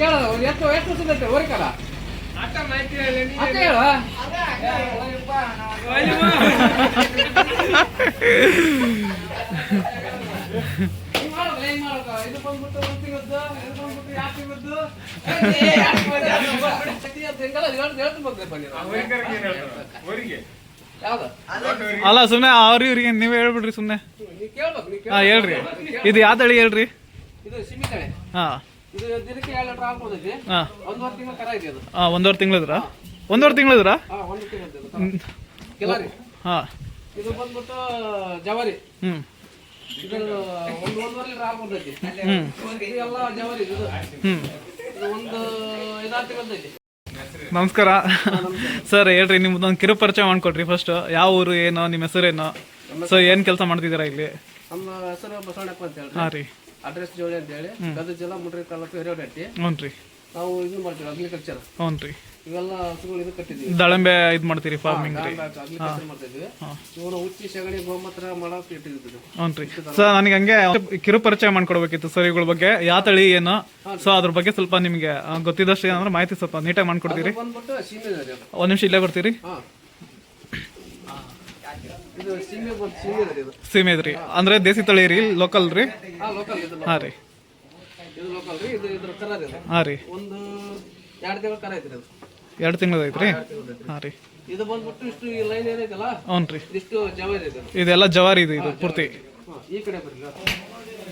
ಎಷ್ಟು ವರ್ಷ ಓರಿಕಲ್ಲ ಇದು ಬಂದ್ಬಿಟ್ಟು ಒಂದು ತಿಂಗಳದ್ದು ಇದು ಬಂದ್ಬಿಟ್ಟು 2 ತಿಂಗಳು ಅಲ್ಲ ಸುಮ್ಮನೆ ಅವ್ರ ಇವ್ರಿಗೆ ನೀವೇ ಹೇಳ್ಬಿಡ್ರಿ ಸುಮ್ಮನೆ. ಹಾ ಹೇಳ್ರಿ, ಇದು ಯಾವ ತಳಿ ಹೇಳ್ರಿ? ಇದು ಸಿಮಿ ತಳಿ. ಹಾ ಇದು ದಿನಕ್ಕೆ 2 ಲೀಟರ್ ಹಾಲು ಕೊಡ್ತೈತಿ. 1.5 ತಿಂಗಳ ಕರ ಇದೆ ಅದು. 1.5 ತಿಂಗಳಿದ್ರ? 1.5 ತಿಂಗಳಿದ್ರ? 1 ತಿಂಗಳದ್ದು ಕೆಲರಿ. ಹಾ ಇದು ಬಂದ್ಬಿಟ್ಟು ಜವಾರಿ. ಇದು 1.5 ಲೀಟರ್ ಹಾಲು ಕೊಡ್ತೈತಿ. ಇದೆಲ್ಲ ಜವಾರಿ. ಇದು ಒಂದು 5-6 ತಿಂಗಳದೈತಿ. ನಮಸ್ಕಾರ ಸರ್, ಹೇಳ್ರಿ ನಿಮ್ದೊಂದು ಕಿರು ಪರಿಚಯ ಮಾಡ್ಕೊಡ್ರಿ ಫಸ್ಟ್. ಯಾವ ಊರು, ಏನೋ ನಿಮ್ಮ ಹೆಸರೇನೋ, ಸೊ ಏನ್ ಕೆಲಸ ಮಾಡ್ತಿದ್ದೀರಾ ಇಲ್ಲಿ? ನಮ್ಮ ಹೆಸರು ಬಸವಣ್ಣಪ್ಪ ಅಂತ ಹೇಳಿ. ಹಾ ರೀ. ಅಡ್ರೆಸ್ ಜೋಳಿ ಅಂತ ಹೇಳಿ, ಗದಗ ಜಿಲ್ಲಾ ಮುಡ್ರಿ ತಾಲೂಕು ಹಿರೇವಡ್ಡಿ. ಹ್ಞೂ ರೀ. ನಾವು ಇದು ಮಾಡ್ತೀವಿ ಅಗ್ರಿಕಲ್ಚರ್. ಹ್ಞೂ ರೀ. ಇವೆಲ್ಲ ಹಸುಗಳು ಇದು ಕಟ್ಟಿದ್ವಿ. ದಾಳಿಂಬೆ ಇದು ಮಾಡ್ತೀರಿ, ಫಾರ್ಮಿಂಗ್ ರೀ. ಅಗ್ರಿಕಲ್ಚರ್ ಮಾಡ್ತಾ ಇದ್ವಿ. ಇವರು ಉಚ್ಚಿ ಸಗಣಿ ಗೋಮೂತ್ರ ಮಾಡಕ್ಕೆ ಇಟ್ಟಿದ್ವಿ. ಹ್ಞೂ ರೀ. ಸರ್ ನನಗೆ ಹಂಗೆ ಕಿರು ಪರಿಚಯ ಮಾಡ್ಕೊಡ್ಬೇಕಿತ್ತು ಸರ್ ಇವುಗಳ ಬಗ್ಗೆ, ಯಾವ ತಳಿ ಏನು, ಸೊ ಅದ್ರ ಬಗ್ಗೆ ಸ್ವಲ್ಪ ನಿಮಗೆ ಗೊತ್ತಿದ್ದಷ್ಟು ಏನಂದ್ರೆ ಮಾಹಿತಿ ಸ್ವಲ್ಪ ನೀಟಾಗಿ ಮಾಡ್ಕೊಡ್ತೀರಿ? ಬಂದ್ಬಿಟ್ಟು ಸೀಮೆ ಇದೆ. ಒಂದು ನಿಮಿಷ ಇಲ್ಲೇ ಬರ್ತೀರಿ? ಇದು ಸೀಮೆ ಇದೆ. ಇದು ಸೀಮೆ ಇದ್ರಿ ಅಂದ್ರೆ ದೇಸಿ ತಳಿ ರೀ, ಲೋಕಲ್ ರೀ? ಲೋಕಲ್. ಇದು ಹಾಂ ರೀ. ಇದು ಲೋಕಲ್ ರೀ. ಇದು ಇದ್ರ ಕರ ಇದೆ. ಹಾಂ ರೀ. ಒಂದು 2 ತಿಂಗಳ ಕರ ಐತ್ರಿ. ಅದು 2 ತಿಂಗಳು ಐತ್ರಿ? ಹಾಂ ರೀ. ಇದು ಬಂದ್ಬಿಟ್ಟು ಇಷ್ಟು ಈ ಲೈನ್ ಏನೈತಲ್ಲ, ಹ್ಞೂ ರೀ. ಇಷ್ಟು ಜವಾರಿ ಇದೆ. ಇದೆಲ್ಲ ಜವಾರಿ ಇದು, ಇದು ಪೂರ್ತಿ. ಈ ಕಡೆ ಬರ್ಲಿ,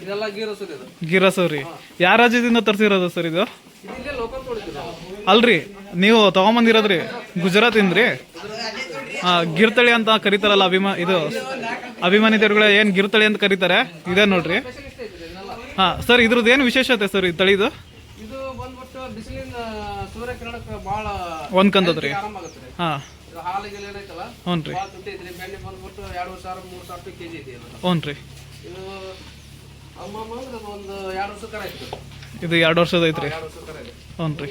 ಇದೆಲ್ಲ ಗೀರಸು ಇದು. ಗಿರಸು ರೀ. ಯಾವ ರಾಜ್ಯದಿಂದ ತರಿಸಿರೋದು ಸರ್ ಇದು? ಇಲ್ಲೇ ಲೋಕಲ್ ಕೊಡ್ತೀವಿ. ಅಲ್ರಿ, ನೀವು ತಗೊಂಬಂದಿರೋದ್ರಿ ಗುಜರಾತಿಂದ ರೀ? ಗಿರ್ತಳಿ ಅಂತ ಕರೀತಾರಲ್ಲ, ಅಭಿಮಾನಿ ದೇವ್ರುಗಳ ಏನ್ ಗಿರ್ತಳಿ ಅಂತ ಕರೀತಾರೆ, ಇದೆ ನೋಡ್ರಿ. ಹಾ ಸರ್, ಇದ್ರದ್ದು ಏನು ವಿಶೇಷತೆ ಸರ್ ಈ ತಳಿದು? ಇದು ಬಂದ್ಬಿಟ್ಟು ಬಿಸಿಲಿನ ಸೂರ್ಯಕಿರಣಕ್ಕೆ ಬಹಳ ಒಂದ್ಕಂದದ್ರಿ. ಹಾ, ಹಾಲಿಗೆ ಏನೈತಲ್ಲ, ಹ್ಞೂ ರೀ. ಭಾಳ ತುಟ್ಟಿ ಐತ್ರಿ. ಬೆಣ್ಣೆ ಬಂದ್ಬಿಟ್ಟು 2,000-3,000 ಕೆಜಿ ಐತಿ. ಹ್ಞೂ ರೀ. ಇದು ಅಮ್ಮಮ್ಮ ಅಂದ್ರೆ ಒಂದು 2 ವರ್ಷ ಕರ ಐತಿ. ಇದು 2 ವರ್ಷದ ಐತ್ರಿ? 2 ವರ್ಷ ಕರ ಇದೆ. ಹ್ಞೂ ರೀ.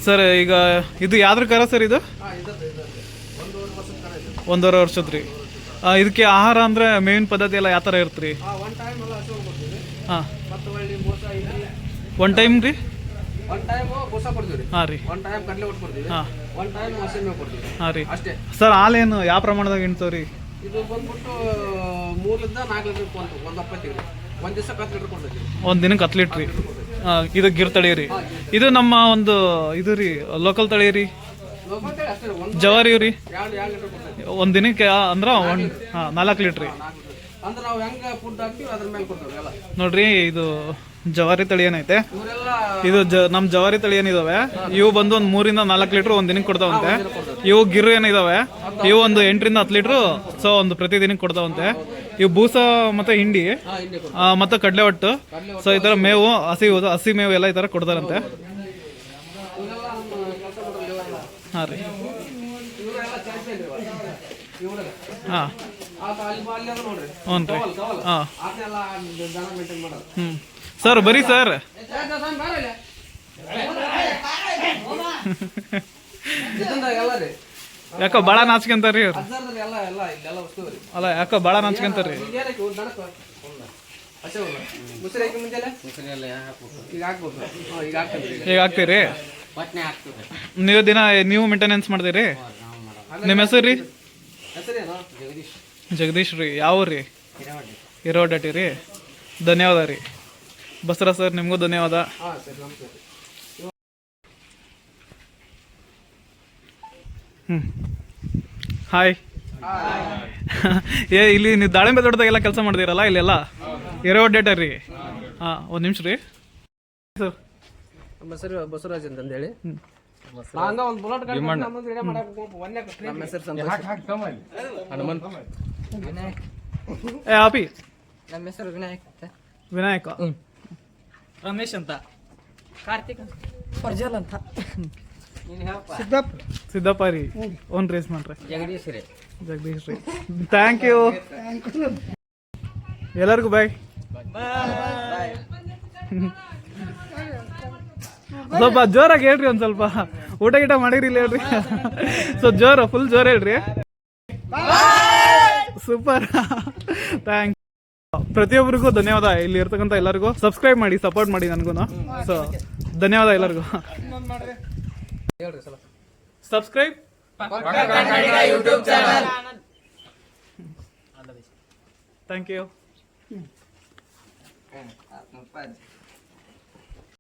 ಸರ್ ಈಗ ಇದು ಯಾವ್ದ್ರ ಕರ ಸರ್ ಇದು? 1.5 ವರ್ಷದ ಕರ ಇದೆ. 1.5 ವರ್ಷದ ರೀ. ಇದಕ್ಕೆ ಆಹಾರ ಅಂದ್ರೆ ಮೇವಿನ ಪದ್ಧತಿ ಎಲ್ಲ ಯಾವ ಥರ ಇರ್ತೀರಿ? ಒನ್ ಟೈಮ್ ಎಲ್ಲ ಹಸು ಕೊಡ್ತೀವಿ. ಹಾಂ. ಮತ್ತು ಒಳ್ಳೆ ಮೋಸ ಐತಿ. ಒನ್ ಟೈಮ್ ರೀ? ಒನ್ ಟೈಮ್ ಬೋಸ ಕೊಡ್ತೀವಿ ರೀ. ಹಾಂ ರೀ. ಒನ್ ಟೈಮ್ ಕಡಲೆ ಒಟ್ಟು ಕೊಡ್ತೀವಿ. ಹಾಂ. ಒನ್ ಟೈಮ್ ಹಸಿ ಮೇವು ಕೊಡ್ತೀವಿ. ಹಾಂ ರೀ. ಅಷ್ಟೇ ಸರ್. ಹಾಲೇನು ಯಾವ ಪ್ರಮಾಣದಾಗ ಹಿಂಡ್ತಾವ್ರಿ? ಇದು ಬಂದ್ಬಿಟ್ಟು 3-4 ಲೀಟರ್ ಒಂದು 20 ಒಂದು ದಿವಸ 10 ಲೀಟರ್ ಕೊಡ್ತೀವಿ. ಒಂದು ದಿನಕ್ಕೆ 10 ಲೀಟ್ರ್ ರೀ. ಇದು ಗಿರ್ ತಳಿ ರೀ. ಇದು ನಮ್ಮ ಒಂದು ಇದು ರೀ, ಲೋಕಲ್ ತಳಿ ರೀ, ಜವಾರಿ ರೀ. 2 ಲೀಟರ್ ಕೊಡ್ತೀವಿ ಒಂದು ದಿನಕ್ಕೆ ಅಂದ್ರೆ 4 ಲೀಟ್ರ್ ರೀ. ಅಂದ್ರೆ ನಾವು ಹೆಂಗೆ ಫುಡ್ ಹಾಕ್ತೀವಿ ಅದ್ರ ಮೇಲೆ ಕೊಡ್ತೀವಿ ಎಲ್ಲ. ನೋಡ್ರಿ, ಇದು ಜವಾರಿ ತಳಿ ಏನೈತೆ, ಇವರೆಲ್ಲ ಇದು ನಮ್ಮ ಜವಾರಿ ತಳಿ ಏನಿದಾವೆ ಇವು ಬಂದು ಒಂದು 3-4 ಲೀಟ್ರ್ ಒಂದು ದಿನಕ್ಕೆ ಕೊಡ್ತಾವಂತೆ. ಇವು ಗಿರು ಏನಿದಾವೆ ಇವು ಒಂದು 8-10 ಲೀಟ್ರು ಸೊ ಒಂದು ಪ್ರತಿ ದಿನಕ್ಕೆ ಕೊಡ್ತಾವಂತೆ. ಇವು ಬೂಸ ಮತ್ತೆ ಹಿಂಡಿ ಮತ್ತೆ ಕಡಲೆ ಒಟ್ಟು, ಸೊ ಈ ಥರ ಮೇವು, ಹಸಿ ಮೇವು ಎಲ್ಲ ಈ ಥರ ಕೊಡ್ತಾರಂತೆ. ಹಾಂ ರೀ. ಹಾಂ. ಹ್ಞೂ ರೀ. ಹಾಂ. ಸರ್ ಬರೀ ಸರ್. ಯಾಕೋ ಭಾಳ ನಾಚ್ಕೊಂತಾರ್ರಿ ಅವ್ರು. ಅಲ್ಲ ಯಾಕೋ ಭಾಳ ನಾಚ್ಕೊಂತಾರ್ರಿ. ಈಗ ಹಾಕ್ತೀರಿ? ನೀವು ಮೇಂಟೆನೆನ್ಸ್ ಮಾಡ್ತೀರಿ? ನಿಮ್ಮ ಹೆಸರು ರೀ? ಜಗದೀಶ್ ರೀ. ಯಾವ ರೀ? ಹಿರೇವಡ್ಡಿ ರೀ. ಧನ್ಯವಾದ ರೀ ಬಸವರಾಜ್ ಸರ್, ನಿಮಗೂ ಧನ್ಯವಾದ. ಹಾಯ್. ಇಲ್ಲಿ ನೀವು ದಾಳಿಂಬೆ ತೋಟದಾಗೆಲ್ಲ ಕೆಲಸ ಮಾಡಿದಿರಲ್ಲ ಇಲ್ಲೆಲ್ಲ? ಹಿರೇವಡ್ಡಿ ರೀ. ಹಾಂ, ಒಂದು ನಿಮಿಷ ರೀ ಸರ್. ನಮ್ಮ ಹೆಸರು ಬಸವರಾಜ್ ಅಂತಂದೇಳಿ. ಆಪಿ ನಮ್ಮ ಹೆಸರು ವಿನಾಯಕ. ರಮೇಶ್ ಅಂತ. ಕಾರ್ತಿಕ್ ಫರ್ಜಲ್ ಅಂತ. ಸಿದ್ದಪ್ಪ ರೀ. ಓನ್ ರೇಸ್ ಮಾಡ್ರಿ. ಜಗದೀಶ್ ರೀ. Thank you. ಎಲ್ಲರಿಗೂ ಬಾಯ್. ಸ್ವಲ್ಪ ಜೋರಾಗಿ ಹೇಳ್ರಿ, ಒಂದು ಸ್ವಲ್ಪ ಊಟ ಗೀಟ ಮಾಡಿರಿ ಇಲ್ಲ ಹೇಳ್ರಿ. ಸೊ ಫುಲ್ ಜೋರ್ ಹೇಳ್ರಿ. ಸೂಪರ್. ಥ್ಯಾಂಕ್ಸ್. ಪ್ರತಿಯೊಬ್ಬರಿಗೂ ಧನ್ಯವಾದ. ಇಲ್ಲಿ ಇರ್ತಕ್ಕಂಥ ಎಲ್ಲರಿಗೂ ಸಬ್ಸ್ಕ್ರೈಬ್ ಮಾಡಿ, ಸಪೋರ್ಟ್ ಮಾಡಿ ನನಗೂ. ಸೊ ಧನ್ಯವಾದ ಎಲ್ಲರಿಗೂ. ಹೇಳ್ರಿ ಸಲ subscribe YouTube channel. Thank you.